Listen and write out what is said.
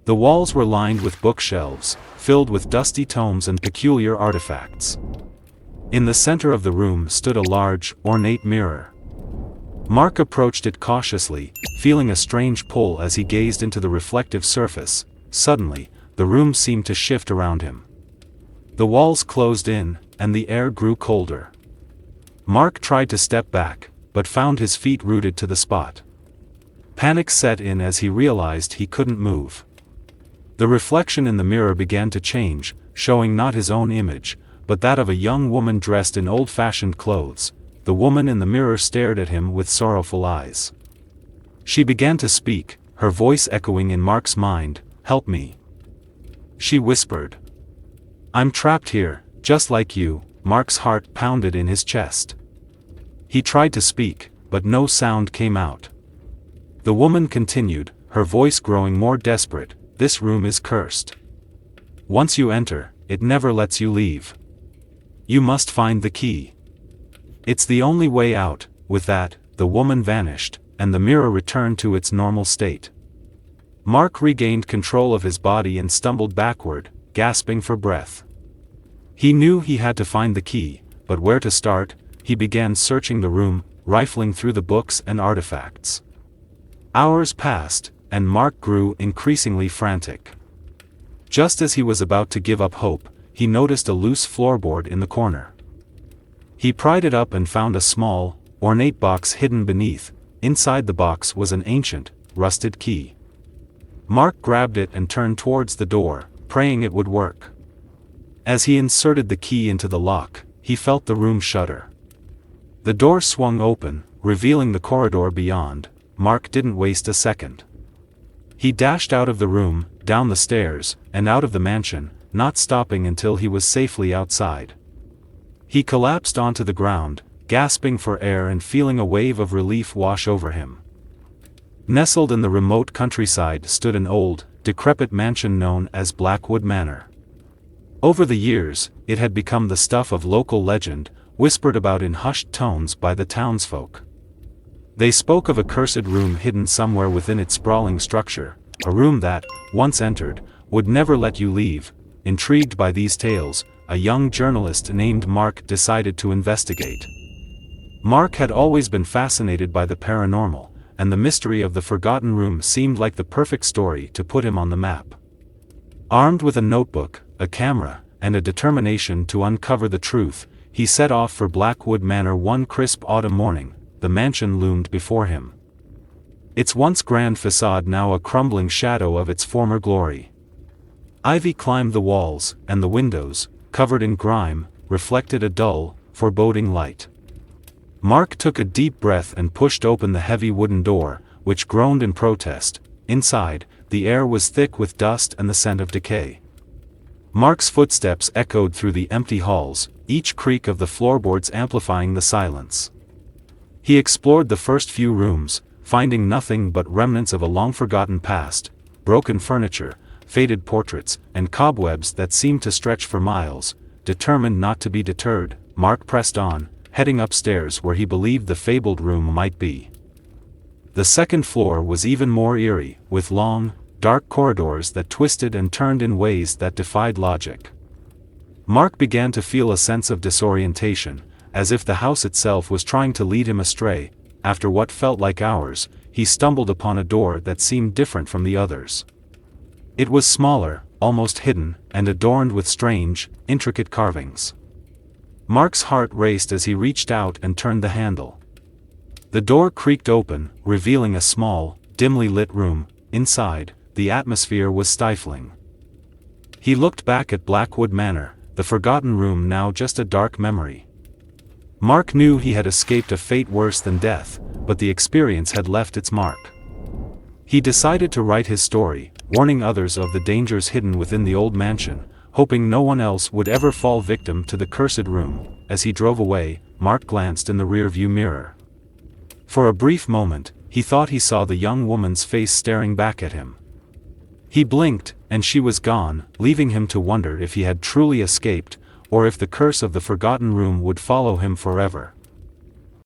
The walls were lined with bookshelves, filled with dusty tomes and peculiar artifacts. In the center of the room stood a large, ornate mirror. Mark approached it cautiously, feeling a strange pull as he gazed into the reflective surface. Suddenly, the room seemed to shift around him. The walls closed in, and the air grew colder. Mark tried to step back, but found his feet rooted to the spot. Panic set in as he realized he couldn't move. The reflection in the mirror began to change, showing not his own image, but that of a young woman dressed in old-fashioned clothes. The woman in the mirror stared at him with sorrowful eyes. She began to speak, her voice echoing in Mark's mind. "Help me," she whispered. "I'm trapped here, just like you." Mark's heart pounded in his chest. He tried to speak, but no sound came out. The woman continued, her voice growing more desperate. "This room is cursed. Once you enter, it never lets you leave. You must find the key. It's the only way out." With that, the woman vanished, and the mirror returned to its normal state. Mark regained control of his body and stumbled backward, gasping for breath. He knew he had to find the key, but where to start? He began searching the room, rifling through the books and artifacts. Hours passed, and Mark grew increasingly frantic. Just as he was about to give up hope, he noticed a loose floorboard in the corner. He pried it up and found a small, ornate box hidden beneath. Inside the box was an ancient, rusted key. Mark grabbed it and turned towards the door, praying it would work. As he inserted the key into the lock, he felt the room shudder. The door swung open, revealing the corridor beyond. Mark didn't waste a second. He dashed out of the room, down the stairs, and out of the mansion, not stopping until he was safely outside. He collapsed onto the ground, gasping for air and feeling a wave of relief wash over him. Nestled in the remote countryside stood an old, decrepit mansion known as Blackwood Manor. Over the years, it had become the stuff of local legend, whispered about in hushed tones by the townsfolk. They spoke of a cursed room hidden somewhere within its sprawling structure, a room that, once entered, would never let you leave. Intrigued by these tales, a young journalist named Mark decided to investigate. Mark had always been fascinated by the paranormal, and the mystery of the forgotten room seemed like the perfect story to put him on the map. Armed with a notebook, a camera, and a determination to uncover the truth, he set off for Blackwood Manor one crisp autumn morning. The mansion loomed before him. Its once grand facade now a crumbling shadow of its former glory. Ivy climbed the walls, and the windows, covered in grime, reflected a dull, foreboding light. Mark took a deep breath and pushed open the heavy wooden door, which groaned in protest. Inside, the air was thick with dust and the scent of decay. Mark's footsteps echoed through the empty halls, each creak of the floorboards amplifying the silence. He explored the first few rooms, finding nothing but remnants of a long-forgotten past, broken furniture, faded portraits, and cobwebs that seemed to stretch for miles. Determined not to be deterred, Mark pressed on, heading upstairs where he believed the fabled room might be. The second floor was even more eerie, with long, dark corridors that twisted and turned in ways that defied logic. Mark began to feel a sense of disorientation, as if the house itself was trying to lead him astray. After what felt like hours, he stumbled upon a door that seemed different from the others. It was smaller, almost hidden, and adorned with strange, intricate carvings. Mark's heart raced as he reached out and turned the handle. The door creaked open, revealing a small, dimly lit room. Inside, the atmosphere was stifling. He looked back at Blackwood Manor, the forgotten room now just a dark memory. Mark knew he had escaped a fate worse than death, but the experience had left its mark. He decided to write his story, warning others of the dangers hidden within the old mansion, hoping no one else would ever fall victim to the cursed room. As he drove away, Mark glanced in the rearview mirror. For a brief moment, he thought he saw the young woman's face staring back at him. He blinked, and she was gone, leaving him to wonder if he had truly escaped, or if the curse of the forgotten room would follow him forever.